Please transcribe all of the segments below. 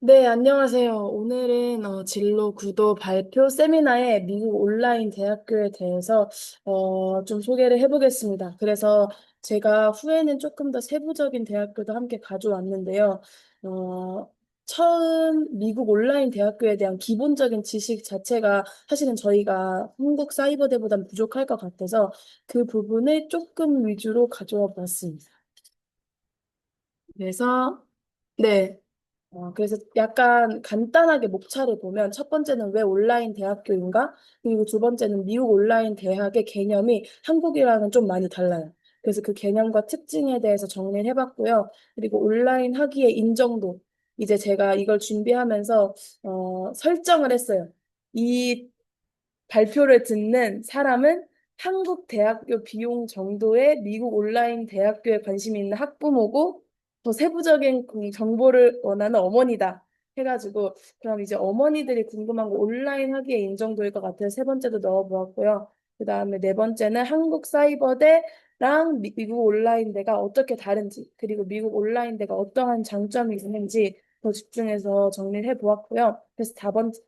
네, 안녕하세요. 오늘은 진로 구도 발표 세미나의 미국 온라인 대학교에 대해서 좀 소개를 해보겠습니다. 그래서 제가 후에는 조금 더 세부적인 대학교도 함께 가져왔는데요. 어, 처음 미국 온라인 대학교에 대한 기본적인 지식 자체가 사실은 저희가 한국 사이버대보단 부족할 것 같아서 그 부분을 조금 위주로 가져와 봤습니다. 그래서 네. 그래서 약간 간단하게 목차를 보면 첫 번째는 왜 온라인 대학교인가? 그리고 두 번째는 미국 온라인 대학의 개념이 한국이랑은 좀 많이 달라요. 그래서 그 개념과 특징에 대해서 정리를 해봤고요. 그리고 온라인 학위의 인정도. 이제 제가 이걸 준비하면서 설정을 했어요. 이 발표를 듣는 사람은 한국 대학교 비용 정도의 미국 온라인 대학교에 관심이 있는 학부모고 더 세부적인 정보를 원하는 어머니다. 해가지고 그럼 이제 어머니들이 궁금한 거 온라인 하기에 인정도일 것 같아서 세 번째도 넣어보았고요. 그 다음에 네 번째는 한국 사이버대랑 미국 온라인대가 어떻게 다른지 그리고 미국 온라인대가 어떠한 장점이 있는지 더 집중해서 정리를 해보았고요. 그래서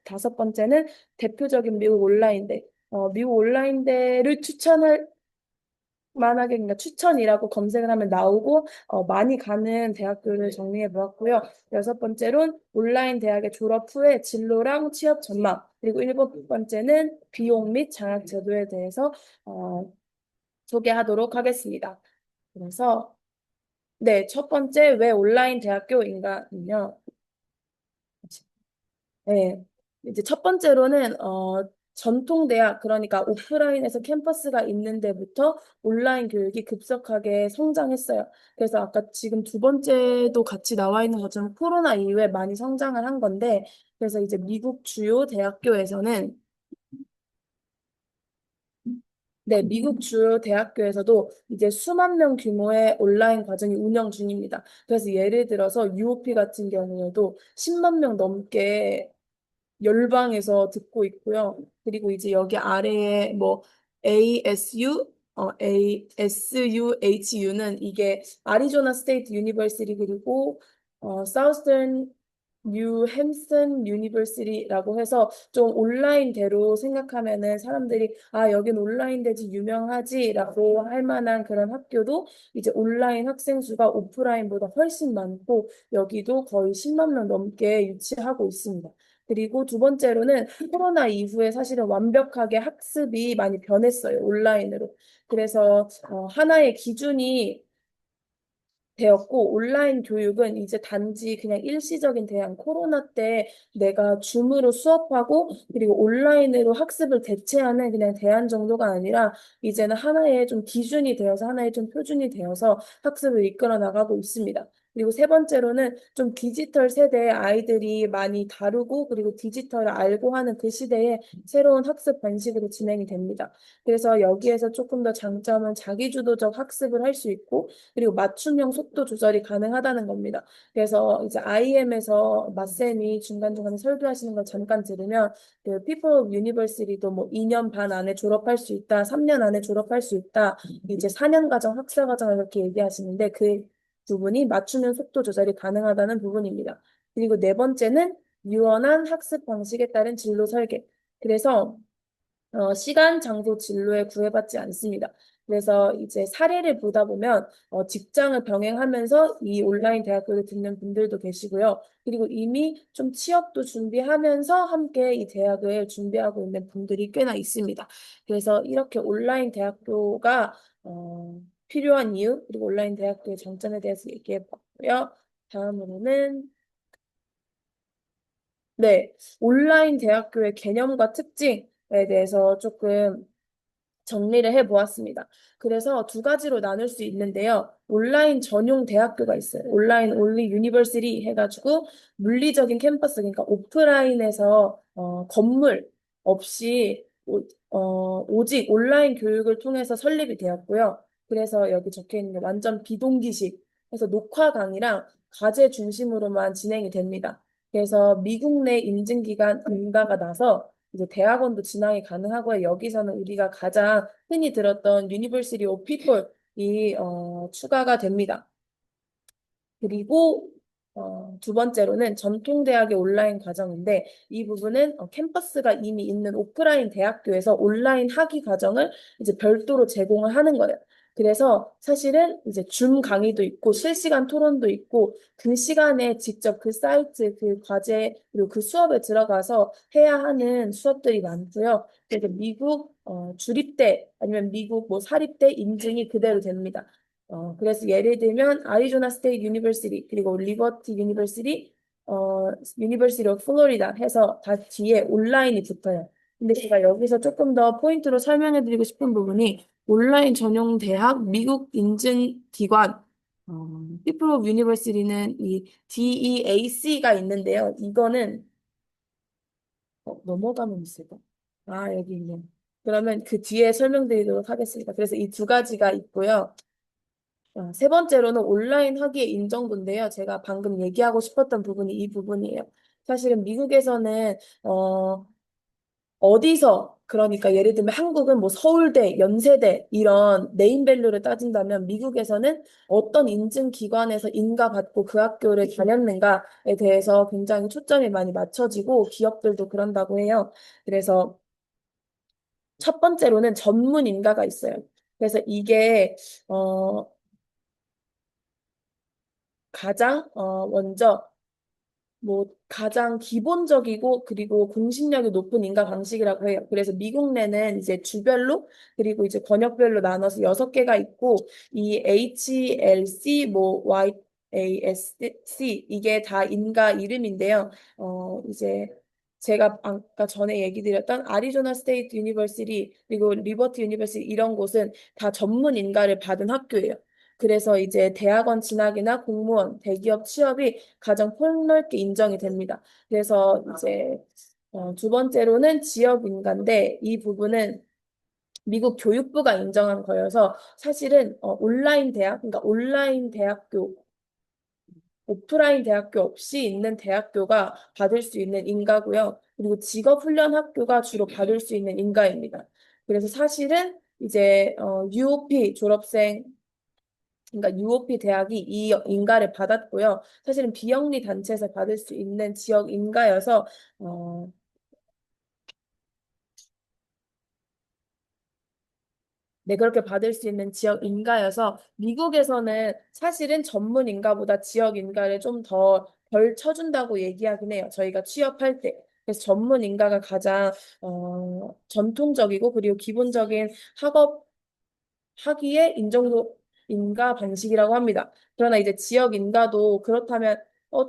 다섯 번째는 대표적인 미국 온라인대, 미국 온라인대를 추천할 만하게, 그러니까 추천이라고 검색을 하면 나오고, 많이 가는 대학교를 정리해 보았고요. 여섯 번째로는 온라인 대학의 졸업 후에 진로랑 취업 전망, 그리고 일곱 번째는 비용 및 장학 제도에 대해서, 소개하도록 하겠습니다. 그래서, 네, 첫 번째, 왜 온라인 대학교인가는요. 네. 이제 첫 번째로는 전통 대학 그러니까 오프라인에서 캠퍼스가 있는 데부터 온라인 교육이 급속하게 성장했어요. 그래서 아까 지금 두 번째도 같이 나와 있는 것처럼 코로나 이후에 많이 성장을 한 건데 그래서 이제 미국 주요 대학교에서는 네, 미국 주요 대학교에서도 이제 수만 명 규모의 온라인 과정이 운영 중입니다. 그래서 예를 들어서 UOP 같은 경우에도 10만 명 넘게 열방에서 듣고 있고요. 그리고 이제 여기 아래에 뭐 ASU, ASUHU는 이게 아리조나 스테이트 유니버시티 그리고 사우스턴 뉴햄슨 유니버시티라고 해서 좀 온라인대로 생각하면은 사람들이 아 여긴 온라인대지 유명하지라고 할 만한 그런 학교도 이제 온라인 학생 수가 오프라인보다 훨씬 많고 여기도 거의 10만 명 넘게 유치하고 있습니다. 그리고 두 번째로는 코로나 이후에 사실은 완벽하게 학습이 많이 변했어요, 온라인으로. 그래서 하나의 기준이 되었고 온라인 교육은 이제 단지 그냥 일시적인 대안 코로나 때 내가 줌으로 수업하고 그리고 온라인으로 학습을 대체하는 그냥 대안 정도가 아니라 이제는 하나의 좀 기준이 되어서 하나의 좀 표준이 되어서 학습을 이끌어 나가고 있습니다. 그리고 세 번째로는 좀 디지털 세대의 아이들이 많이 다루고 그리고 디지털을 알고 하는 그 시대에 새로운 학습 방식으로 진행이 됩니다. 그래서 여기에서 조금 더 장점은 자기주도적 학습을 할 수 있고 그리고 맞춤형 속도 조절이 가능하다는 겁니다. 그래서 이제 IM에서 마쌤이 중간중간에 설교하시는 걸 잠깐 들으면 그 People of University도 뭐 2년 반 안에 졸업할 수 있다, 3년 안에 졸업할 수 있다, 이제 4년 과정, 학사 과정을 이렇게 얘기하시는데 그 부분이 맞춤형 속도 조절이 가능하다는 부분입니다. 그리고 네 번째는 유연한 학습 방식에 따른 진로 설계. 그래서 시간, 장소, 진로에 구애받지 않습니다. 그래서 이제 사례를 보다 보면 직장을 병행하면서 이 온라인 대학교를 듣는 분들도 계시고요. 그리고 이미 좀 취업도 준비하면서 함께 이 대학을 준비하고 있는 분들이 꽤나 있습니다. 그래서 이렇게 온라인 대학교가 필요한 이유, 그리고 온라인 대학교의 장점에 대해서 얘기해 봤고요. 다음으로는 네, 온라인 대학교의 개념과 특징에 대해서 조금 정리를 해보았습니다. 그래서 두 가지로 나눌 수 있는데요. 온라인 전용 대학교가 있어요. 온라인 only university 해가지고 물리적인 캠퍼스, 그러니까 오프라인에서 건물 없이 오직 온라인 교육을 통해서 설립이 되었고요. 그래서 여기 적혀 있는 게 완전 비동기식, 그래서 녹화 강의랑 과제 중심으로만 진행이 됩니다. 그래서 미국 내 인증기관 인가가 나서 이제 대학원도 진학이 가능하고요. 여기서는 우리가 가장 흔히 들었던 University of People이 추가가 됩니다. 그리고 두 번째로는 전통대학의 온라인 과정인데 이 부분은 캠퍼스가 이미 있는 오프라인 대학교에서 온라인 학위 과정을 이제 별도로 제공을 하는 거예요. 그래서 사실은 이제 줌 강의도 있고 실시간 토론도 있고 그 시간에 직접 그 사이트, 그 과제, 그리고 그 수업에 들어가서 해야 하는 수업들이 많고요. 그래서 미국 주립대 아니면 미국 뭐 사립대 인증이 그대로 됩니다. 그래서 예를 들면 아리조나 스테이트 유니버시티 그리고 리버티 유니버시티 유니버시티 오브 플로리다 해서 다 뒤에 온라인이 붙어요. 근데 제가 여기서 조금 더 포인트로 설명해 드리고 싶은 부분이 온라인 전용 대학 미국 인증 기관 People of University는 이 DEAC가 있는데요. 이거는 넘어가면 있을까? 아, 여기 있네. 그러면 그 뒤에 설명드리도록 하겠습니다. 그래서 이 두 가지가 있고요. 세 번째로는 온라인 학위의 인정도인데요. 제가 방금 얘기하고 싶었던 부분이 이 부분이에요. 사실은 미국에서는 어디서 그러니까 예를 들면 한국은 뭐 서울대, 연세대 이런 네임밸류를 따진다면 미국에서는 어떤 인증 기관에서 인가받고 그 학교를 다녔는가에 대해서 굉장히 초점이 많이 맞춰지고 기업들도 그런다고 해요. 그래서 첫 번째로는 전문 인가가 있어요. 그래서 이게 어, 가장 먼저 뭐 가장 기본적이고 그리고 공신력이 높은 인가 방식이라고 해요. 그래서 미국 내는 이제 주별로 그리고 이제 권역별로 나눠서 6개가 있고 이 HLC 뭐 YASC 이게 다 인가 이름인데요. 이제 제가 아까 전에 얘기 드렸던 아리조나 스테이트 유니버시티 그리고 리버티 유니버시티 이런 곳은 다 전문 인가를 받은 학교예요. 그래서 이제 대학원 진학이나 공무원, 대기업 취업이 가장 폭넓게 인정이 됩니다. 그래서 이제 두 번째로는 지역 인가인데 이 부분은 미국 교육부가 인정한 거여서 사실은 온라인 대학, 그러니까 온라인 대학교, 오프라인 대학교 없이 있는 대학교가 받을 수 있는 인가고요. 그리고 직업훈련 학교가 주로 받을 수 있는 인가입니다. 그래서 사실은 이제 UOP 졸업생 그러니까 UOP 대학이 이 인가를 받았고요. 사실은 비영리 단체에서 받을 수 있는 지역 인가여서 어, 네, 그렇게 받을 수 있는 지역 인가여서 미국에서는 사실은 전문 인가보다 지역 인가를 좀 더 덜 쳐준다고 얘기하긴 해요. 저희가 취업할 때. 그래서 전문 인가가 가장 전통적이고 그리고 기본적인 학업 학위의 인정도 인가 방식이라고 합니다. 그러나 이제 지역 인가도 그렇다면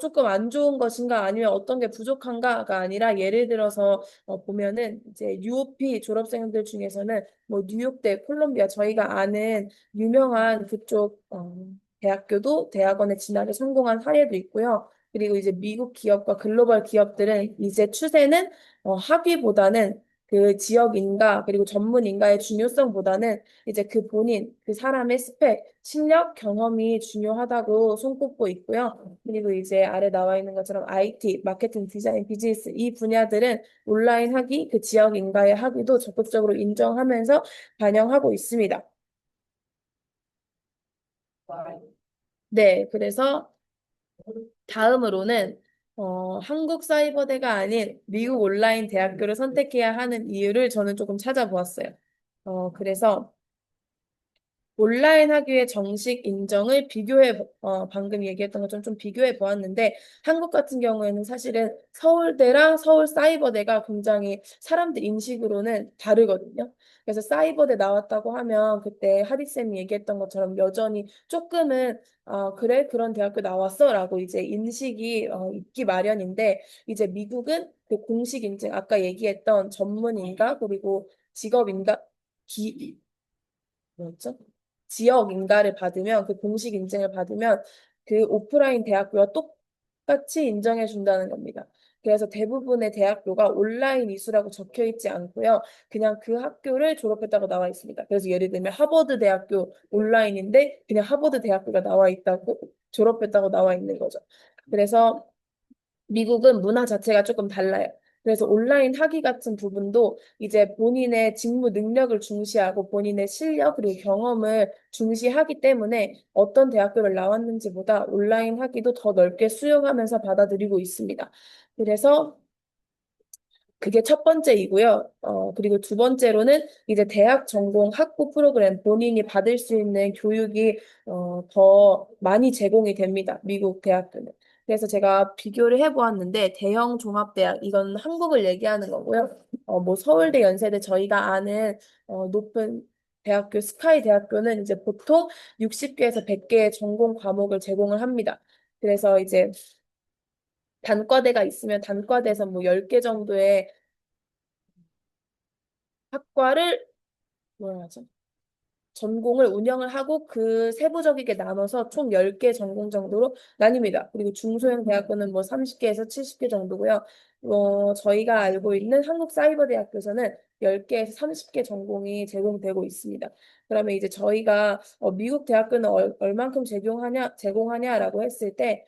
조금 안 좋은 것인가 아니면 어떤 게 부족한가가 아니라 예를 들어서 보면은 이제 UOP 졸업생들 중에서는 뭐 뉴욕대, 콜롬비아 저희가 아는 유명한 그쪽 대학교도 대학원에 진학에 성공한 사례도 있고요. 그리고 이제 미국 기업과 글로벌 기업들은 이제 추세는 학위보다는 그 지역 인가 그리고 전문 인가의 중요성보다는 이제 그 본인, 그 사람의 스펙, 실력, 경험이 중요하다고 손꼽고 있고요. 그리고 이제 아래 나와 있는 것처럼 IT, 마케팅, 디자인, 비즈니스 이 분야들은 온라인 학위, 그 지역 인가의 학위도 적극적으로 인정하면서 반영하고 있습니다. 네, 그래서 다음으로는 한국 사이버대가 아닌 미국 온라인 대학교를 선택해야 하는 이유를 저는 조금 찾아보았어요. 그래서 온라인 학위의 정식 인정을 방금 얘기했던 것처럼 좀 비교해 보았는데, 한국 같은 경우에는 사실은 서울대랑 서울사이버대가 굉장히 사람들 인식으로는 다르거든요. 그래서 사이버대 나왔다고 하면 그때 하디쌤이 얘기했던 것처럼 여전히 조금은 그래, 그런 대학교 나왔어? 라고 이제 인식이 있기 마련인데, 이제 미국은 그 공식 인증, 아까 얘기했던 전문인가, 그리고 직업인가, 뭐였죠? 지역 인가를 받으면 그 공식 인증을 받으면 그 오프라인 대학교와 똑같이 인정해 준다는 겁니다. 그래서 대부분의 대학교가 온라인 이수라고 적혀 있지 않고요. 그냥 그 학교를 졸업했다고 나와 있습니다. 그래서 예를 들면 하버드 대학교 온라인인데 그냥 하버드 대학교가 나와 있다고 졸업했다고 나와 있는 거죠. 그래서 미국은 문화 자체가 조금 달라요. 그래서 온라인 학위 같은 부분도 이제 본인의 직무 능력을 중시하고 본인의 실력 그리고 경험을 중시하기 때문에 어떤 대학교를 나왔는지보다 온라인 학위도 더 넓게 수용하면서 받아들이고 있습니다. 그래서 그게 첫 번째이고요. 그리고 두 번째로는 이제 대학 전공 학부 프로그램 본인이 받을 수 있는 교육이 더 많이 제공이 됩니다. 미국 대학교는. 그래서 제가 비교를 해보았는데 대형 종합대학 이건 한국을 얘기하는 거고요. 뭐 서울대, 연세대 저희가 아는 높은 대학교 스카이 대학교는 이제 보통 60개에서 100개의 전공 과목을 제공을 합니다. 그래서 이제 단과대가 있으면 단과대에서 뭐 10개 정도의 학과를 뭐라 하죠? 전공을 운영을 하고 그 세부적이게 나눠서 총 10개 전공 정도로 나뉩니다. 그리고 중소형 대학교는 뭐 30개에서 70개 정도고요. 저희가 알고 있는 한국사이버대학교에서는 10개에서 30개 전공이 제공되고 있습니다. 그러면 이제 저희가 미국 대학교는 얼만큼 제공하냐라고 했을 때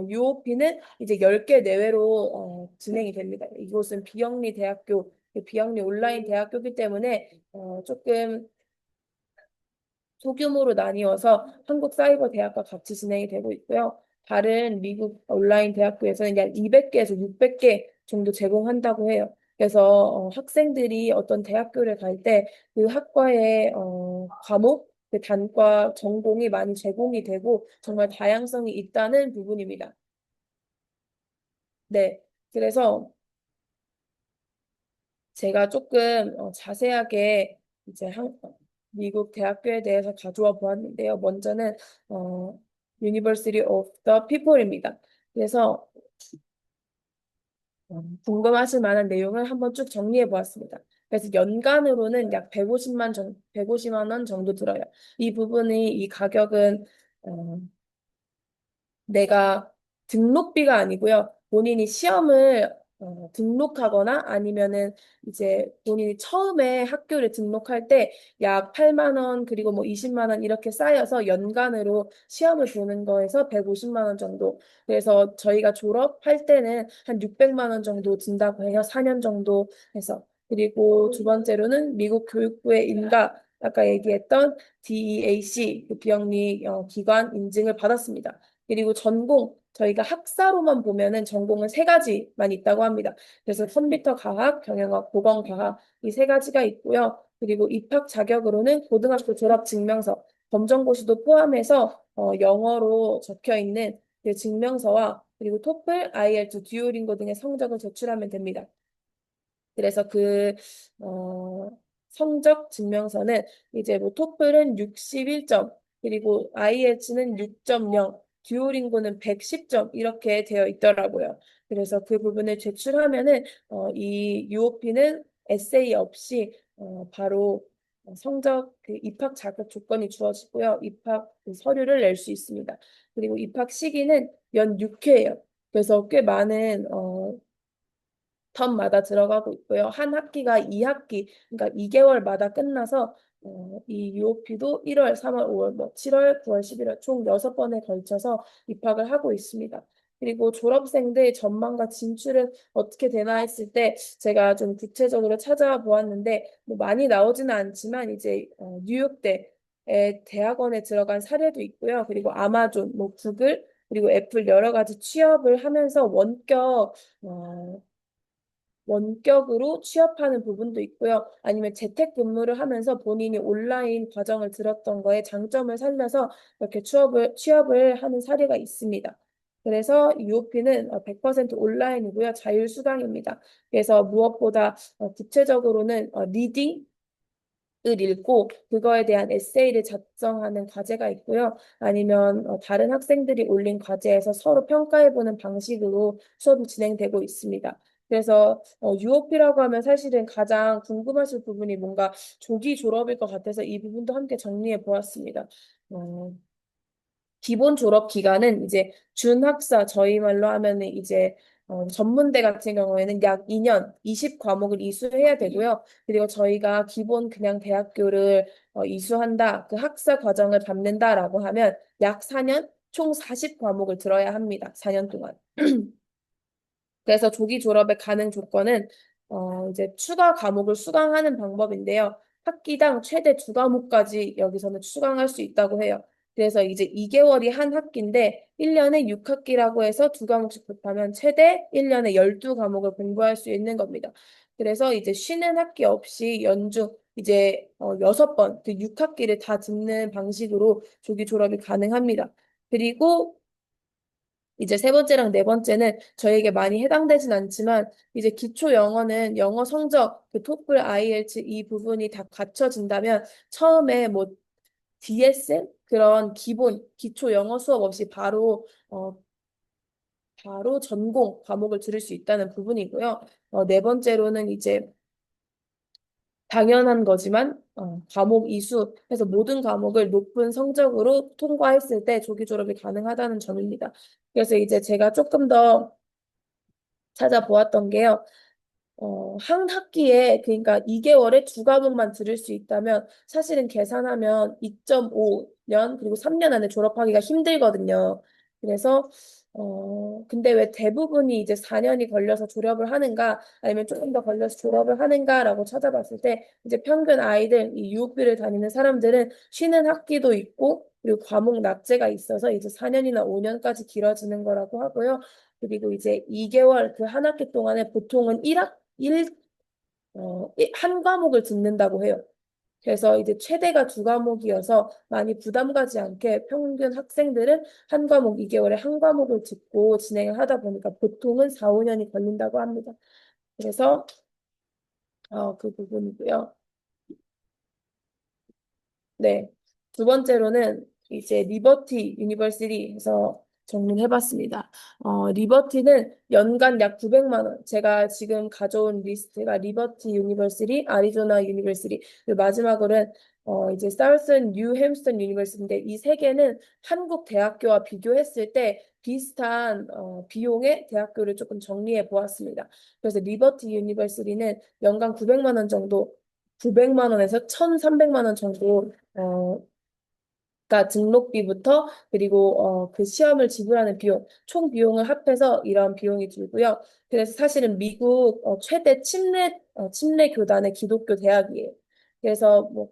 UOP는 이제 10개 내외로 진행이 됩니다. 이곳은 비영리 대학교, 비영리 온라인 대학교이기 때문에 조금 소규모로 나뉘어서 한국사이버대학과 같이 진행이 되고 있고요. 다른 미국 온라인 대학교에서는 약 200개에서 600개 정도 제공한다고 해요. 그래서 학생들이 어떤 대학교를 갈 때 그 학과의 과목, 그 단과 전공이 많이 제공이 되고 정말 다양성이 있다는 부분입니다. 네. 그래서 제가 조금 자세하게 이제 미국 대학교에 대해서 가져와 보았는데요. 먼저는 어, University of the People입니다. 그래서 궁금하실 만한 내용을 한번 쭉 정리해 보았습니다. 그래서 연간으로는 약 150만 원 정도 들어요. 이 부분이 이 가격은 어, 내가 등록비가 아니고요. 본인이 시험을 등록하거나 아니면은 이제 본인이 처음에 학교를 등록할 때 약 8만 원 그리고 뭐 20만 원 이렇게 쌓여서 연간으로 시험을 보는 거에서 150만 원 정도. 그래서 저희가 졸업할 때는 한 600만 원 정도 든다고 해요. 4년 정도 해서. 그리고 두 번째로는 미국 교육부의 인가 아까 얘기했던 DEAC 그 비영리 기관 인증을 받았습니다. 그리고 전공, 저희가 학사로만 보면은 전공은 세 가지만 있다고 합니다. 그래서 컴퓨터 과학, 경영학, 보건과학 이 세 가지가 있고요. 그리고 입학 자격으로는 고등학교 졸업 증명서, 검정고시도 포함해서 영어로 적혀 있는 그 증명서와 그리고 토플, IELTS, 듀오링고 등의 성적을 제출하면 됩니다. 그래서 어, 성적 증명서는 이제 뭐 토플은 61점, 그리고 IELTS는 6.0, 듀오링고는 110점 이렇게 되어 있더라고요. 그래서 그 부분을 제출하면은 이 UOP는 에세이 없이 바로 성적 그 입학 자격 조건이 주어지고요. 입학 그 서류를 낼 수 있습니다. 그리고 입학 시기는 연 6회예요. 그래서 꽤 많은 텀마다 들어가고 있고요. 한 학기가 2학기, 그러니까 2개월마다 끝나서 이 UOP도 1월, 3월, 5월, 뭐 7월, 9월, 11월 총 6번에 걸쳐서 입학을 하고 있습니다. 그리고 졸업생들 전망과 진출은 어떻게 되나 했을 때 제가 좀 구체적으로 찾아보았는데 뭐 많이 나오지는 않지만 이제 뉴욕대의 대학원에 들어간 사례도 있고요. 그리고 아마존, 뭐 구글, 그리고 애플 여러 가지 취업을 하면서 원격으로 취업하는 부분도 있고요. 아니면 재택근무를 하면서 본인이 온라인 과정을 들었던 거에 장점을 살려서 이렇게 취업을 하는 사례가 있습니다. 그래서 UOP는 100% 온라인이고요. 자율수강입니다. 그래서 무엇보다 구체적으로는 리딩, 을 읽고 그거에 대한 에세이를 작성하는 과제가 있고요. 아니면 다른 학생들이 올린 과제에서 서로 평가해보는 방식으로 수업이 진행되고 있습니다. 그래서 UOP라고 하면 사실은 가장 궁금하실 부분이 뭔가 조기 졸업일 것 같아서 이 부분도 함께 정리해 보았습니다. 어, 기본 졸업 기간은 이제 준학사 저희 말로 하면은 이제 전문대 같은 경우에는 약 2년 20과목을 이수해야 되고요. 그리고 저희가 기본 그냥 대학교를 이수한다, 그 학사 과정을 밟는다라고 하면 약 4년 총 40과목을 들어야 합니다. 4년 동안. 그래서 조기 졸업의 가능 조건은 이제 추가 과목을 수강하는 방법인데요. 학기당 최대 두 과목까지 여기서는 수강할 수 있다고 해요. 그래서 이제 2개월이 한 학기인데 1년에 6학기라고 해서 두 과목씩 곱하면 최대 1년에 12과목을 공부할 수 있는 겁니다. 그래서 이제 쉬는 학기 없이 연중 이제 6번, 그 6학기를 다 듣는 방식으로 조기 졸업이 가능합니다. 그리고 이제 세 번째랑 네 번째는 저에게 많이 해당되진 않지만 이제 기초 영어는 영어 성적, 그 토플, IELTS 이 부분이 다 갖춰진다면 처음에 뭐 DSL 그런 기본 기초 영어 수업 없이 바로 전공 과목을 들을 수 있다는 부분이고요. 네 번째로는 이제 당연한 거지만 과목 이수 해서 모든 과목을 높은 성적으로 통과했을 때 조기 졸업이 가능하다는 점입니다. 그래서 이제 제가 조금 더 찾아보았던 게요. 한 학기에 그러니까 2개월에 두 과목만 들을 수 있다면 사실은 계산하면 2.5년 그리고 3년 안에 졸업하기가 힘들거든요. 그래서 근데 왜 대부분이 이제 4년이 걸려서 졸업을 하는가 아니면 조금 더 걸려서 졸업을 하는가라고 찾아봤을 때 이제 평균 아이들 이 유학비를 다니는 사람들은 쉬는 학기도 있고 그리고 과목 낙제가 있어서 이제 4년이나 5년까지 길어지는 거라고 하고요. 그리고 이제 2개월 그 한 학기 동안에 보통은 한 과목을 듣는다고 해요. 그래서 이제 최대가 두 과목이어서 많이 부담 가지 않게 평균 학생들은 한 과목 2개월에 한 과목을 듣고 진행을 하다 보니까 보통은 4, 5년이 걸린다고 합니다. 그래서 그 부분이고요. 네. 두 번째로는 이제 리버티 유니버시티에서 정리해봤습니다. 리버티는 연간 약 900만 원. 제가 지금 가져온 리스트가 리버티 유니버시티, 아리조나 유니버시티, 그리고 마지막으로는 이제 사우스ern 뉴햄스턴 유니버시티인데 이 세 개는 한국 대학교와 비교했을 때 비슷한 비용의 대학교를 조금 정리해 보았습니다. 그래서 리버티 유니버시티는 연간 900만 원 정도 900만 원에서 1,300만 원 정도 그러니까 등록비부터 그리고 그 시험을 지불하는 비용, 총 비용을 합해서 이런 비용이 들고요. 그래서 사실은 미국 최대 침례 교단의 기독교 대학이에요. 그래서 뭐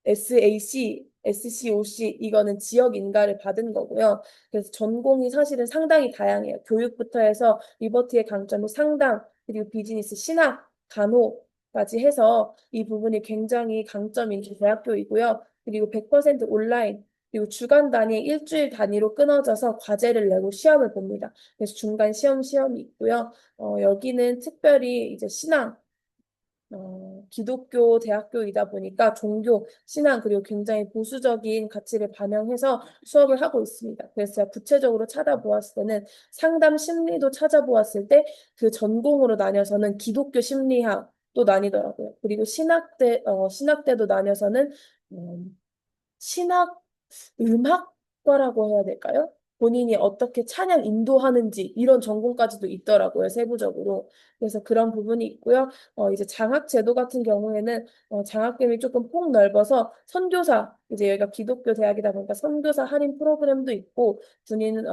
SAC, SCOC 이거는 지역 인가를 받은 거고요. 그래서 전공이 사실은 상당히 다양해요. 교육부터 해서 리버티의 강점이 상담, 그리고 비즈니스, 신학, 간호까지 해서 이 부분이 굉장히 강점인 대학교이고요. 그리고 100% 온라인 그리고 주간 단위, 일주일 단위로 끊어져서 과제를 내고 시험을 봅니다. 그래서 중간 시험이 있고요. 여기는 특별히 이제 신앙, 기독교 대학교이다 보니까 종교, 신앙, 그리고 굉장히 보수적인 가치를 반영해서 수업을 하고 있습니다. 그래서 제가 구체적으로 찾아보았을 때는 상담 심리도 찾아보았을 때 그 전공으로 나뉘어서는 기독교 심리학도 나뉘더라고요. 그리고 신학대도 나뉘어서는 신학 음악과라고 해야 될까요? 본인이 어떻게 찬양 인도하는지 이런 전공까지도 있더라고요, 세부적으로. 그래서 그런 부분이 있고요. 이제 장학 제도 같은 경우에는 장학금이 조금 폭넓어서 선교사, 이제 여기가 기독교 대학이다 보니까 선교사 할인 프로그램도 있고 군인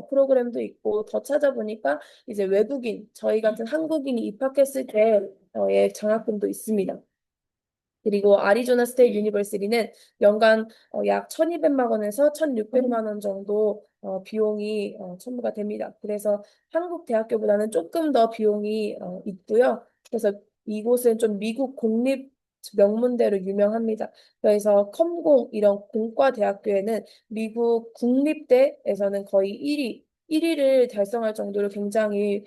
프로그램도 있고 더 찾아보니까 이제 외국인, 저희 같은 한국인이 입학했을 때의 장학금도 있습니다. 그리고 아리조나 스테이트 유니버시티는 연간 약 1,200만 원에서 1,600만 원 정도 비용이 첨부가 됩니다. 그래서 한국 대학교보다는 조금 더 비용이 있고요. 그래서 이곳은 좀 미국 공립 명문대로 유명합니다. 그래서 컴공 이런 공과 대학교에는 미국 국립대에서는 거의 1위를 달성할 정도로 굉장히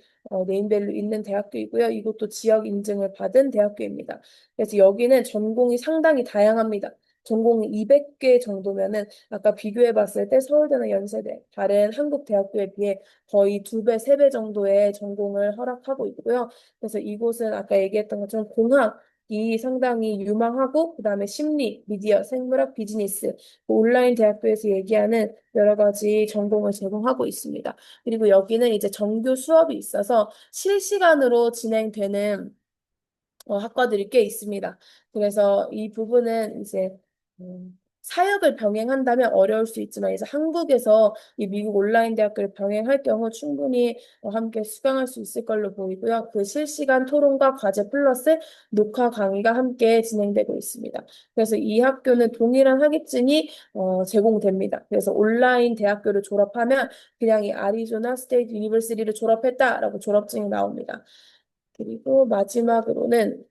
네임밸류 있는 대학교이고요. 이것도 지역 인증을 받은 대학교입니다. 그래서 여기는 전공이 상당히 다양합니다. 전공이 200개 정도면은 아까 비교해 봤을 때 서울대나 연세대, 다른 한국 대학교에 비해 거의 2배, 3배 정도의 전공을 허락하고 있고요. 그래서 이곳은 아까 얘기했던 것처럼 공학이 상당히 유망하고 그다음에 심리, 미디어, 생물학, 비즈니스, 그 온라인 대학교에서 얘기하는 여러 가지 전공을 제공하고 있습니다. 그리고 여기는 이제 정규 수업이 있어서 실시간으로 진행되는 학과들이 꽤 있습니다. 그래서 이 부분은 이제 사역을 병행한다면 어려울 수 있지만 이제 한국에서 이 미국 온라인 대학교를 병행할 경우 충분히 함께 수강할 수 있을 걸로 보이고요. 그 실시간 토론과 과제 플러스 녹화 강의가 함께 진행되고 있습니다. 그래서 이 학교는 동일한 학위증이 제공됩니다. 그래서 온라인 대학교를 졸업하면 그냥 이 아리조나 스테이트 유니버시티를 졸업했다라고 졸업증이 나옵니다. 그리고 마지막으로는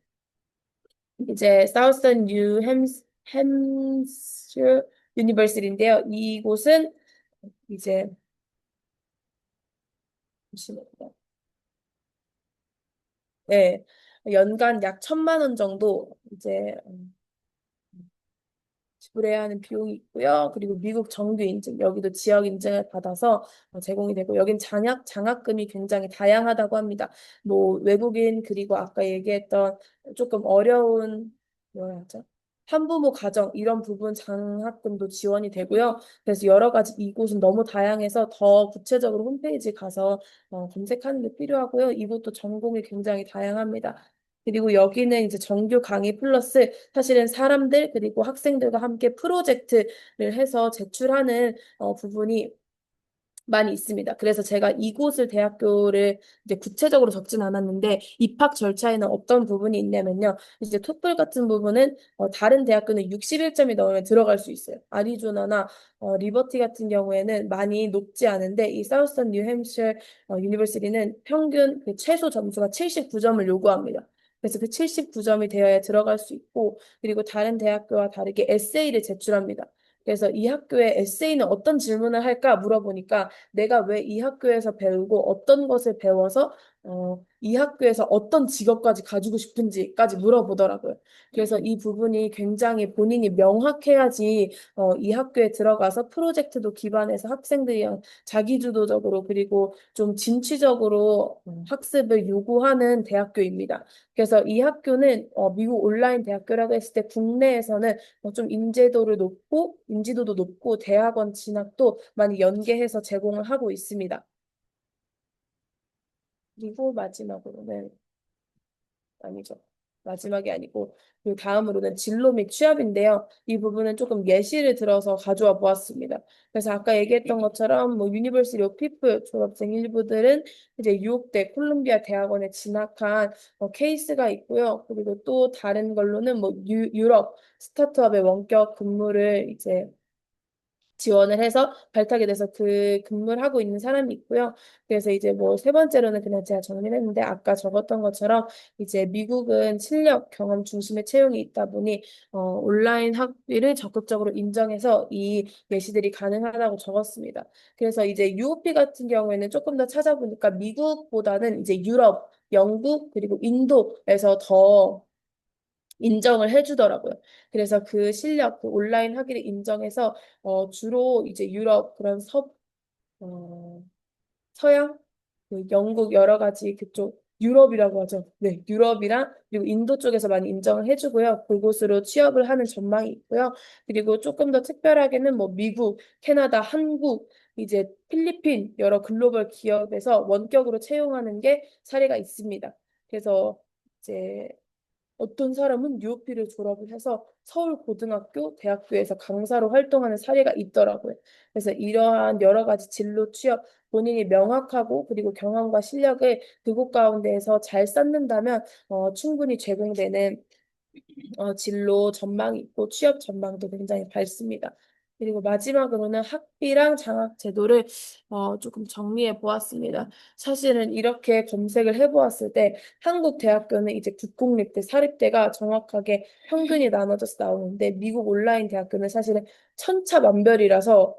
이제 사우스턴 햄스셔 유니버시티인데요. 이곳은 이제 잠시만요. 네, 연간 약 1,000만 원 정도 이제 지불해야 하는 비용이 있고요. 그리고 미국 정규 인증, 여기도 지역 인증을 받아서 제공이 되고, 여긴 장학금이 굉장히 다양하다고 합니다. 뭐, 외국인, 그리고 아까 얘기했던 조금 어려운, 뭐라 하죠? 한부모 가정, 이런 부분 장학금도 지원이 되고요. 그래서 여러 가지 이곳은 너무 다양해서 더 구체적으로 홈페이지 가서 검색하는 게 필요하고요. 이곳도 전공이 굉장히 다양합니다. 그리고 여기는 이제 정규 강의 플러스 사실은 사람들 그리고 학생들과 함께 프로젝트를 해서 제출하는 부분이 많이 있습니다. 그래서 제가 이곳을 대학교를 이제 구체적으로 적진 않았는데 입학 절차에는 어떤 부분이 있냐면요. 이제 토플 같은 부분은 다른 대학교는 61점이 넘으면 들어갈 수 있어요. 아리조나나 리버티 같은 경우에는 많이 높지 않은데 이 사우스턴 뉴햄셔 유니버시티는 평균 그 최소 점수가 79점을 요구합니다. 그래서 그 79점이 되어야 들어갈 수 있고 그리고 다른 대학교와 다르게 에세이를 제출합니다. 그래서 이 학교의 에세이는 어떤 질문을 할까 물어보니까 내가 왜 이 학교에서 배우고 어떤 것을 배워서 이 학교에서 어떤 직업까지 가지고 싶은지까지 물어보더라고요. 그래서 이 부분이 굉장히 본인이 명확해야지 이 학교에 들어가서 프로젝트도 기반해서 학생들이 자기주도적으로 그리고 좀 진취적으로 학습을 요구하는 대학교입니다. 그래서 이 학교는 미국 온라인 대학교라고 했을 때 국내에서는 좀 인지도도 높고 대학원 진학도 많이 연계해서 제공을 하고 있습니다. 그리고 마지막으로는 아니죠. 마지막이 아니고 그 다음으로는 진로 및 취업인데요. 이 부분은 조금 예시를 들어서 가져와 보았습니다. 그래서 아까 얘기했던 것처럼 뭐 유니버시티 오브 피플 졸업생 일부들은 이제 유혹대 콜ум비아 대학원에 진학한 케이스가 있고요. 그리고 또 다른 걸로는 뭐 유럽 스타트업의 원격 근무를 이제 지원을 해서 발탁이 돼서 그 근무를 하고 있는 사람이 있고요. 그래서 이제 뭐 세 번째로는 그냥 제가 정리를 했는데 아까 적었던 것처럼 이제 미국은 실력 경험 중심의 채용이 있다 보니 온라인 학비를 적극적으로 인정해서 이 예시들이 가능하다고 적었습니다. 그래서 이제 UOP 같은 경우에는 조금 더 찾아보니까 미국보다는 이제 유럽, 영국 그리고 인도에서 더 인정을 해주더라고요. 그래서 그 실력, 그 온라인 학위를 인정해서 주로 이제 유럽 그런 어, 서양, 그 영국 여러 가지 그쪽 유럽이라고 하죠. 네, 유럽이랑 그리고 인도 쪽에서 많이 인정을 해주고요. 그곳으로 취업을 하는 전망이 있고요. 그리고 조금 더 특별하게는 뭐 미국, 캐나다, 한국, 이제 필리핀 여러 글로벌 기업에서 원격으로 채용하는 게 사례가 있습니다. 그래서 이제 어떤 사람은 UOP를 졸업을 해서 서울 고등학교, 대학교에서 강사로 활동하는 사례가 있더라고요. 그래서 이러한 여러 가지 진로 취업, 본인이 명확하고 그리고 경험과 실력을 그곳 가운데에서 잘 쌓는다면 충분히 제공되는 진로 전망이 있고 취업 전망도 굉장히 밝습니다. 그리고 마지막으로는 학비랑 장학 제도를 조금 정리해 보았습니다. 사실은 이렇게 검색을 해 보았을 때 한국 대학교는 이제 국공립대, 사립대가 정확하게 평균이 나눠져서 나오는데 미국 온라인 대학교는 사실은 천차만별이라서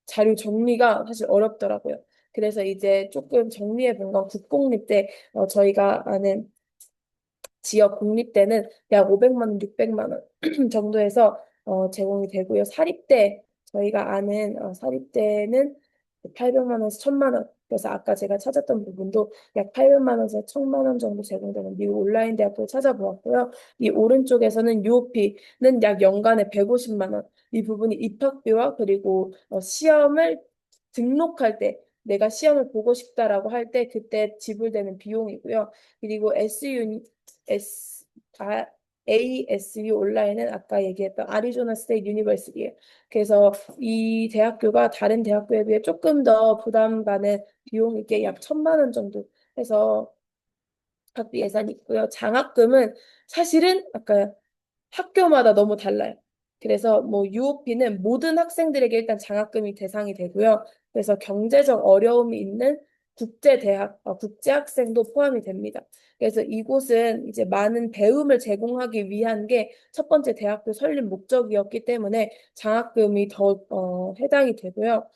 자료 정리가 사실 어렵더라고요. 그래서 이제 조금 정리해 본 건 국공립대 저희가 아는 지역 공립대는 약 500만 원, 600만 원 정도에서 제공이 되고요. 사립대 저희가 아는 사립대는 800만 원에서 1000만 원. 그래서 아까 제가 찾았던 부분도 약 800만 원에서 1000만 원 정도 제공되는 미국 온라인 대학교를 찾아보았고요. 이 오른쪽에서는 UOP는 약 연간에 150만 원. 이 부분이 입학비와 그리고 시험을 등록할 때 내가 시험을 보고 싶다라고 할 때 그때 지불되는 비용이고요. 그리고 SU S ASU 온라인은 아까 얘기했던 아리조나 스테이트 유니버시티예요. 그래서 이 대학교가 다른 대학교에 비해 조금 더 부담 가는 비용이 게 약 1,000만 원 정도 해서 학비 예산이 있고요. 장학금은 사실은 아까 학교마다 너무 달라요. 그래서 뭐 UOP는 모든 학생들에게 일단 장학금이 대상이 되고요. 그래서 경제적 어려움이 있는 국제대학, 국제학생도 포함이 됩니다. 그래서 이곳은 이제 많은 배움을 제공하기 위한 게 첫 번째 대학교 설립 목적이었기 때문에 장학금이 더 해당이 되고요.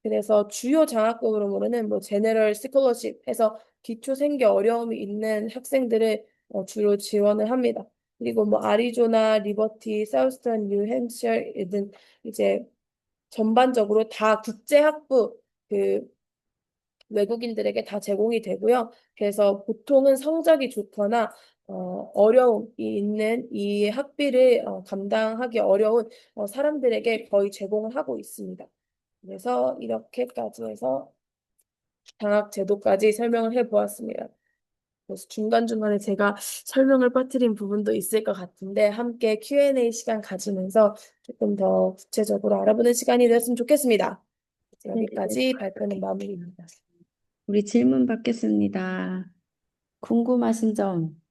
그래서 주요 장학금으로는 뭐 제너럴 스콜러십 해서 기초 생계 어려움이 있는 학생들을 주로 지원을 합니다. 그리고 뭐 아리조나, 리버티, 사우스턴, 뉴햄셔 등 이제 전반적으로 다 국제 학부 그 외국인들에게 다 제공이 되고요. 그래서 보통은 성적이 좋거나 어려움이 있는 이 학비를 감당하기 어려운 사람들에게 거의 제공을 하고 있습니다. 그래서 이렇게까지 해서 장학 제도까지 설명을 해보았습니다. 그래서 중간중간에 제가 설명을 빠뜨린 부분도 있을 것 같은데 함께 Q&A 시간 가지면서 조금 더 구체적으로 알아보는 시간이 되었으면 좋겠습니다. 네, 여기까지 발표는 마무리입니다. 우리 질문 받겠습니다. 궁금하신 점,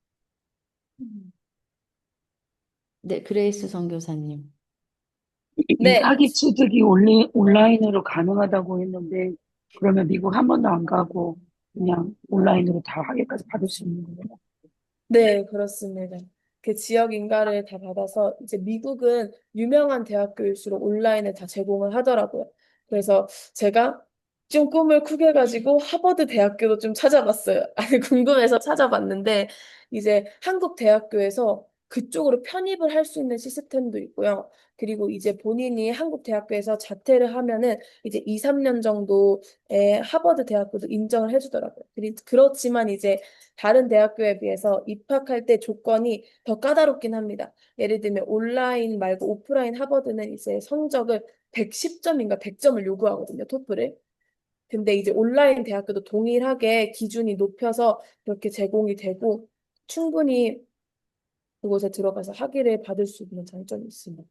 네, 그레이스 선교사님. 이 네, 사기 취득이 온라인으로 가능하다고 했는데, 그러면 미국 한 번도 안 가고 그냥 온라인으로 다 학위까지 받을 수 있는 거예요? 네, 그렇습니다. 그 지역 인가를 다 받아서 이제 미국은 유명한 대학교일수록 온라인을 다 제공을 하더라고요. 그래서 제가 좀 꿈을 크게 가지고 하버드 대학교도 좀 찾아봤어요. 아니, 궁금해서 찾아봤는데 이제 한국 대학교에서 그쪽으로 편입을 할 수 있는 시스템도 있고요. 그리고 이제 본인이 한국 대학교에서 자퇴를 하면은 이제 2, 3년 정도의 하버드 대학교도 인정을 해주더라고요. 그렇지만 이제 다른 대학교에 비해서 입학할 때 조건이 더 까다롭긴 합니다. 예를 들면 온라인 말고 오프라인 하버드는 이제 성적을 110점인가 100점을 요구하거든요, 토플을. 근데 이제 온라인 대학교도 동일하게 기준이 높여서 그렇게 제공이 되고 충분히 그곳에 들어가서 학위를 받을 수 있는 장점이 있습니다.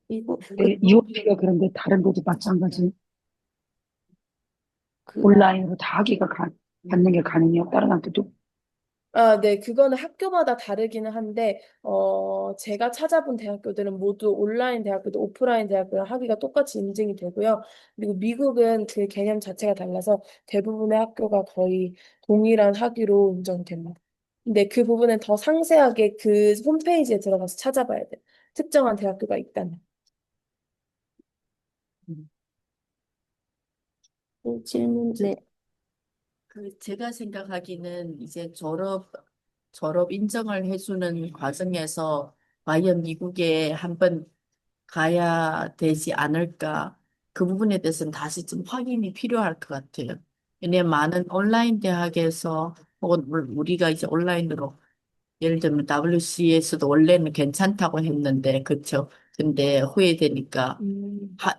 미국, 네, UOP가 그런데 다른 데도 마찬가지 그, 온라인으로 다 받는 게 가능해요? 다른 학교도? 아, 네, 그거는 학교마다 다르기는 한데, 제가 찾아본 대학교들은 모두 온라인 대학교도 오프라인 대학교랑 학위가 똑같이 인증이 되고요. 그리고 미국은 그 개념 자체가 달라서 대부분의 학교가 거의 동일한 학위로 인정됩니다. 근데 그 부분은 더 상세하게 그 홈페이지에 들어가서 찾아봐야 돼요. 특정한 대학교가 있다면. 질문, 네. 제가 생각하기는 이제 졸업 인정을 해주는 과정에서 과연 미국에 한번 가야 되지 않을까. 그 부분에 대해서는 다시 좀 확인이 필요할 것 같아요. 왜냐하면 많은 온라인 대학에서 혹은 우리가 이제 온라인으로 예를 들면 WC에서도 원래는 괜찮다고 했는데, 그쵸? 근데 후회되니까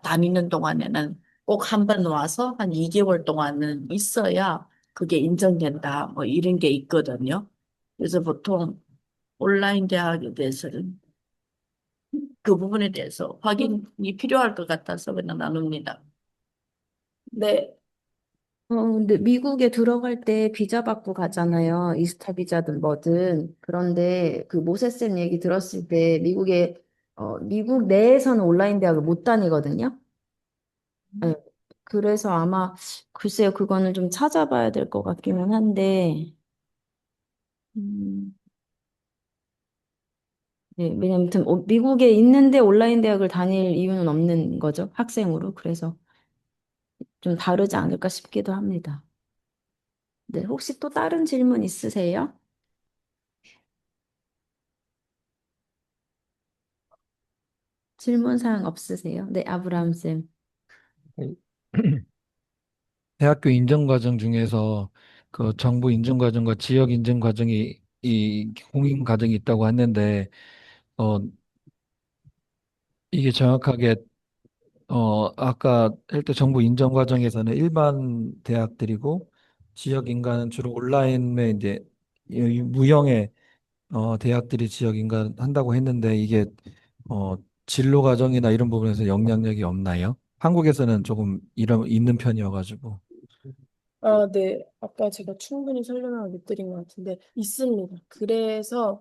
다니는 동안에는 꼭 한 번 와서 한 2개월 동안은 있어야 그게 인정된다. 뭐 이런 게 있거든요. 그래서 보통 온라인 대학에 대해서는 그 부분에 대해서 확인이 필요할 것 같아서 그냥 나눕니다. 네, 근데 미국에 들어갈 때 비자 받고 가잖아요. 이스타 비자든 뭐든. 그런데 그 모세쌤 얘기 들었을 때 미국 내에서는 온라인 대학을 못 다니거든요. 네. 그래서 아마, 글쎄요, 그거는 좀 찾아봐야 될 것 같기는 한데, 음, 네, 왜냐면 아무튼 미국에 있는데 온라인 대학을 다닐 이유는 없는 거죠. 학생으로. 그래서 좀 다르지 않을까 싶기도 합니다. 네, 혹시 또 다른 질문 있으세요? 질문 사항 없으세요? 네, 아브라함 쌤. 대학교 인정 과정 중에서 그 정부 인정 과정과 지역 인정 과정이 이 공인 과정이 있다고 했는데 어 이게 정확하게 아까 할 때 정부 인정 과정에서는 일반 대학들이고 지역 인가는 주로 온라인에 이제 이 무형의 대학들이 지역 인간 한다고 했는데 이게 어, 진로 과정이나 이런 부분에서 영향력이 없나요? 한국에서는 조금 이런 있는 편이어가지고. 아, 네. 아까 제가 충분히 설명을 못 드린 것 같은데, 있습니다. 그래서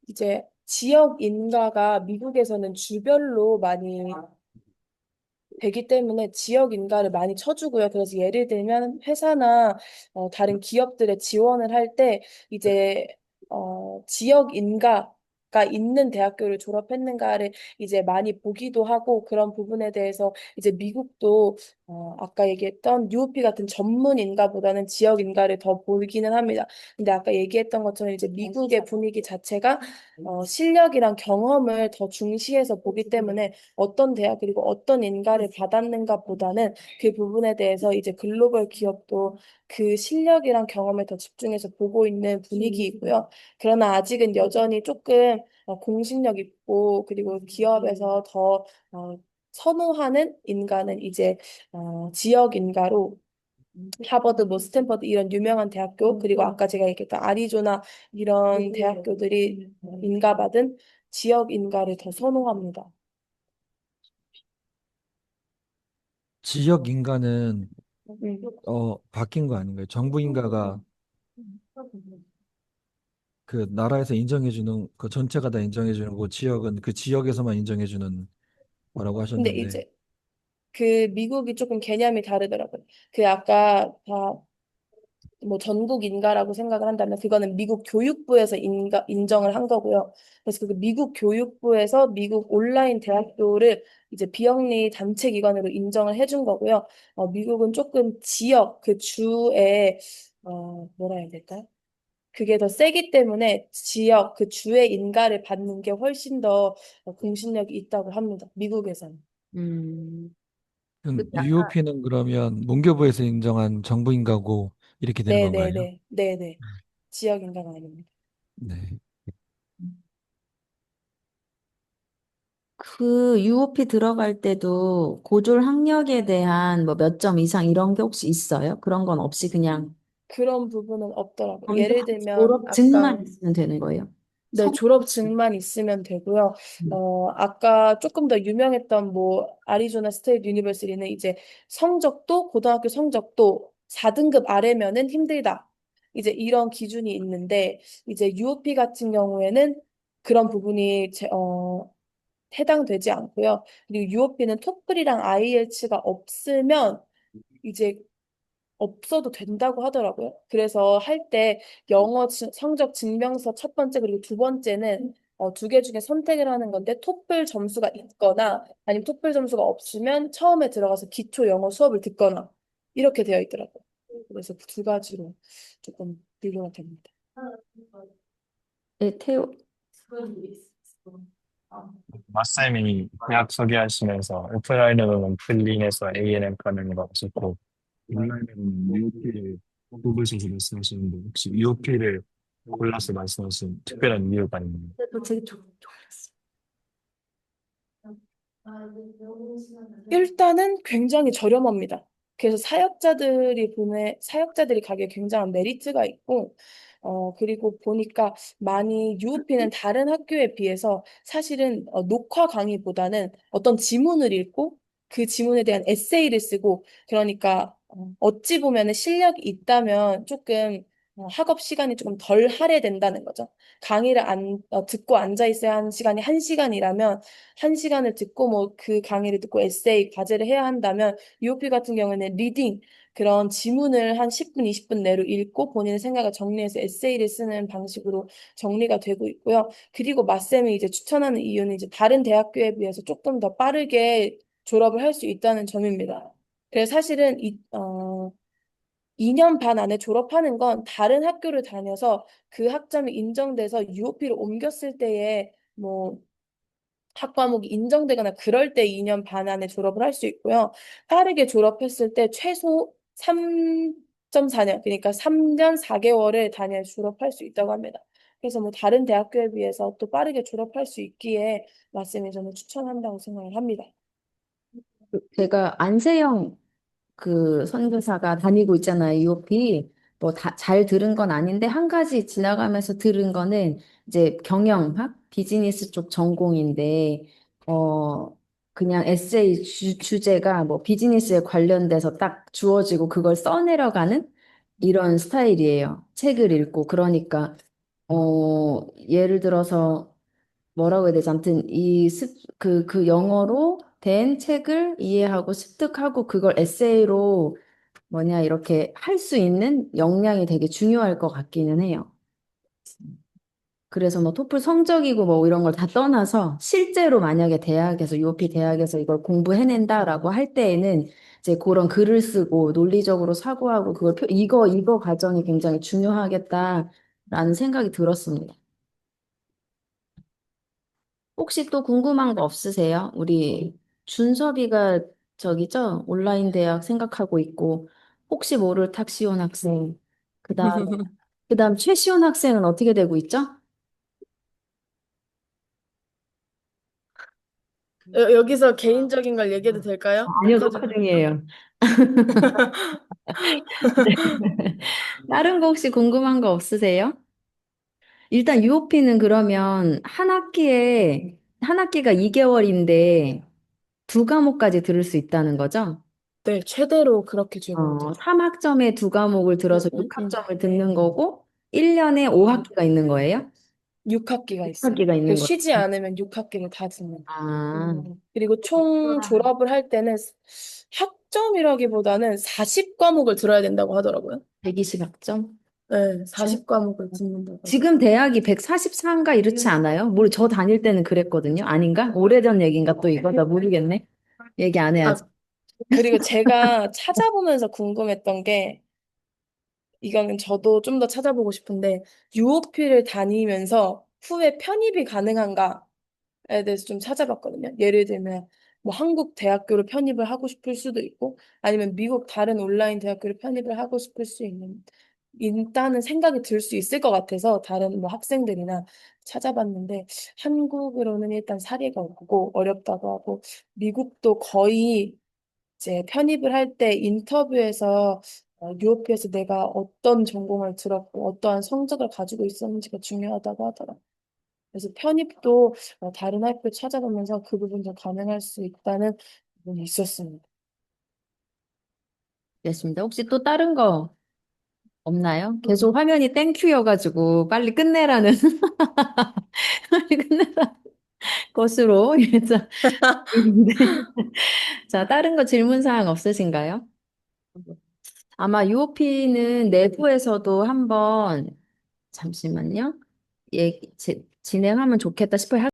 이제 지역 인가가 미국에서는 주별로 많이 되기 때문에 지역 인가를 많이 쳐주고요. 그래서 예를 들면 회사나 다른 기업들의 지원을 할 때 이제 지역 인가가 있는 대학교를 졸업했는가를 이제 많이 보기도 하고 그런 부분에 대해서 이제 미국도 아까 얘기했던 UOP 같은 전문 인가보다는 지역 인가를 더 보기는 합니다. 근데 아까 얘기했던 것처럼 이제 미국의 분위기 자체가 실력이랑 경험을 더 중시해서 보기 때문에 어떤 대학 그리고 어떤 인가를 받았는가 보다는 그 부분에 대해서 이제 글로벌 기업도 그 실력이랑 경험을 더 집중해서 보고 있는 분위기이고요. 그러나 아직은 여전히 조금 공신력 있고 그리고 기업에서 더 선호하는 인가는 이제 지역 인가로 하버드, 뭐 스탠퍼드 이런 유명한 대학교 그리고 아까 제가 얘기했던 아리조나 이런 대학교들이 인가받은 지역 인가를 더 선호합니다. 지역 인가는 음. 바뀐 거 아닌가요? 정부 인가가 그 나라에서 인정해주는 그 전체가 다 인정해주는 거고 지역은 그 지역에서만 인정해주는 거라고 근데 하셨는데 이제 그 미국이 조금 개념이 다르더라고요. 그 아까 다 뭐 전국 인가라고 생각을 한다면 그거는 미국 교육부에서 인정을 한 거고요. 그래서 그 미국 교육부에서 미국 온라인 대학교를 이제 비영리 단체 기관으로 인정을 해준 거고요. 미국은 조금 지역 그 주에 뭐라 해야 될까요? 그게 더 세기 때문에 지역 그 주의 인가를 받는 게 훨씬 더 공신력이 있다고 합니다. 미국에서는. 음, 그 그럼 UOP는 그러면 문교부에서 인정한 정부 인가고 이렇게 되는 건가요? 네네네. 네네. 지역 인가가 아닙니다. 네. 그 UOP 들어갈 때도 고졸 학력에 대한 뭐 몇 점 이상 이런 게 혹시 있어요? 그런 건 없이 그냥 그런 부분은 없더라고요. 검정 예를 들면 아까 졸업증만 있으면 되는 거예요? 네, 성, 졸업증만 있으면 되고요. 음. 아까 조금 더 유명했던 뭐 아리조나 스테이트 유니버시티는 이제 성적도 고등학교 성적도 4등급 아래면은 힘들다. 이제 이런 기준이 있는데 이제 UOP 같은 경우에는 그런 부분이 해당되지 않고요. 그리고 UOP는 토플이랑 IELTS가 없으면 이제 없어도 된다고 하더라고요. 그래서 할 때 성적 증명서 첫 번째 그리고 두 번째는 두 개 중에 선택을 하는 건데 토플 점수가 있거나 아니면 토플 점수가 없으면 처음에 들어가서 기초 영어 수업을 듣거나 이렇게 되어 있더라고요. 그래서 그 두 가지로 조금 분류가 됩니다. 네, 태우, 마쌤이 대학 소개하시면서 오프라인으로는 풀링해서 A&M 가는 거 좋고 온라인으로는 UOP를 뽑으셔서 말씀하시는데 혹시 UOP를 골라서 말씀하신 특별한 이유가 있나요? 되게 좋았어. 일단은 굉장히 저렴합니다. 그래서 사역자들이 가기에 굉장한 메리트가 있고, 그리고 보니까 많이 UOP는 다른 학교에 비해서 사실은 녹화 강의보다는 어떤 지문을 읽고 그 지문에 대한 에세이를 쓰고, 그러니까 어찌 보면은 실력이 있다면 조금 학업 시간이 조금 덜 할애된다는 거죠. 강의를 듣고 앉아 있어야 하는 시간이 한 시간이라면 한 시간을 듣고 뭐 그 강의를 듣고 에세이 과제를 해야 한다면 UOP 같은 경우에는 리딩 그런 지문을 한 10분, 20분 내로 읽고 본인의 생각을 정리해서 에세이를 쓰는 방식으로 정리가 되고 있고요. 그리고 맞쌤이 이제 추천하는 이유는 이제 다른 대학교에 비해서 조금 더 빠르게 졸업을 할 수 있다는 점입니다. 그래서 사실은 2년 반 안에 졸업하는 건 다른 학교를 다녀서 그 학점이 인정돼서 UOP로 옮겼을 때에 뭐 학과목이 인정되거나 그럴 때 2년 반 안에 졸업을 할 수 있고요. 빠르게 졸업했을 때 최소 3.4년, 그러니까 3년 4개월을 다녀야 졸업할 수 있다고 합니다. 그래서 뭐 다른 대학교에 비해서 또 빠르게 졸업할 수 있기에 말씀이 저는 추천한다고 생각을 합니다. 제가 안세영 그 선교사가 다니고 있잖아요, UOP. 뭐 다 잘 들은 건 아닌데 한 가지 지나가면서 들은 거는 이제 경영학, 비즈니스 쪽 전공인데, 어, 그냥 에세이 주제가 뭐 비즈니스에 관련돼서 딱 주어지고 그걸 써내려가는 이런 스타일이에요. 책을 읽고. 그러니까, 예를 들어서 뭐라고 해야 되지? 아무튼 그 영어로 된 책을 이해하고 습득하고 그걸 에세이로 뭐냐, 이렇게 할 수 있는 역량이 되게 중요할 것 같기는 해요. 그래서 뭐 토플 성적이고 뭐 이런 걸 다 떠나서 실제로 만약에 대학에서, UOP 대학에서 이걸 공부해낸다라고 할 때에는 이제 그런 글을 쓰고 논리적으로 사고하고 그걸 이거 과정이 굉장히 중요하겠다라는 생각이 들었습니다. 혹시 또 궁금한 거 없으세요? 우리 준섭이가 저기죠? 온라인 대학 생각하고 있고, 혹시 모를 탁시온 학생, 그다음 최시온 학생은 어떻게 되고 있죠? 여기서 개인적인 걸 얘기해도 될까요? 아니요, 녹화 녹화 중. 중이에요. 다른 거 혹시 궁금한 거 없으세요? 일단 UOP는 그러면 한 학기가 2개월인데 두 과목까지 들을 수 있다는 거죠? 네, 최대로 그렇게 주거든요. 3학점에 두 과목을 들어서 응, 응, 응. 6학점을 듣는 거고 1년에 5학기가 있는 거예요? 6학기가 있어요. 6학기가 있는 거예요. 쉬지 않으면 6학기를 다 듣는. 아, 그리고 총 졸업을 할 때는 학점이라기보다는 40과목을 들어야 된다고 하더라고요. 120학점? 네, 40과목을 듣는다고 지금 하더라고요. 대학이 144인가 이렇지 않아요? 뭐 저 다닐 때는 그랬거든요. 아닌가? 오래전 얘기인가 또 이거 나 모르겠네. 얘기 안 아, 해야지. 그리고 제가 찾아보면서 궁금했던 게, 이거는 저도 좀 더 찾아보고 싶은데, UOP를 다니면서 후에 편입이 가능한가에 대해서 좀 찾아봤거든요. 예를 들면, 뭐 한국 대학교를 편입을 하고 싶을 수도 있고, 아니면 미국 다른 온라인 대학교를 편입을 하고 싶을 수 있다는 생각이 들 수 있을 것 같아서 다른 뭐 학생들이나 찾아봤는데, 한국으로는 일단 사례가 없고 어렵다고 하고, 미국도 거의 이제 편입을 할 때 인터뷰에서 UOP에서 내가 어떤 전공을 들었고 어떠한 성적을 가지고 있었는지가 중요하다고 하더라고요. 그래서 편입도 다른 학교 찾아보면서 그 부분도 가능할 수 있다는 부분이 있었습니다. 됐습니다. 혹시 또 다른 거 없나요? 계속 화면이 땡큐여가지고 빨리 끝내라는 빨리 끝내라는 것으로 그래서 자, 다른 거 질문 사항 없으신가요? 아마 UOP는 내부에서도 한번 잠시만요. 진행하면 좋겠다 싶어요.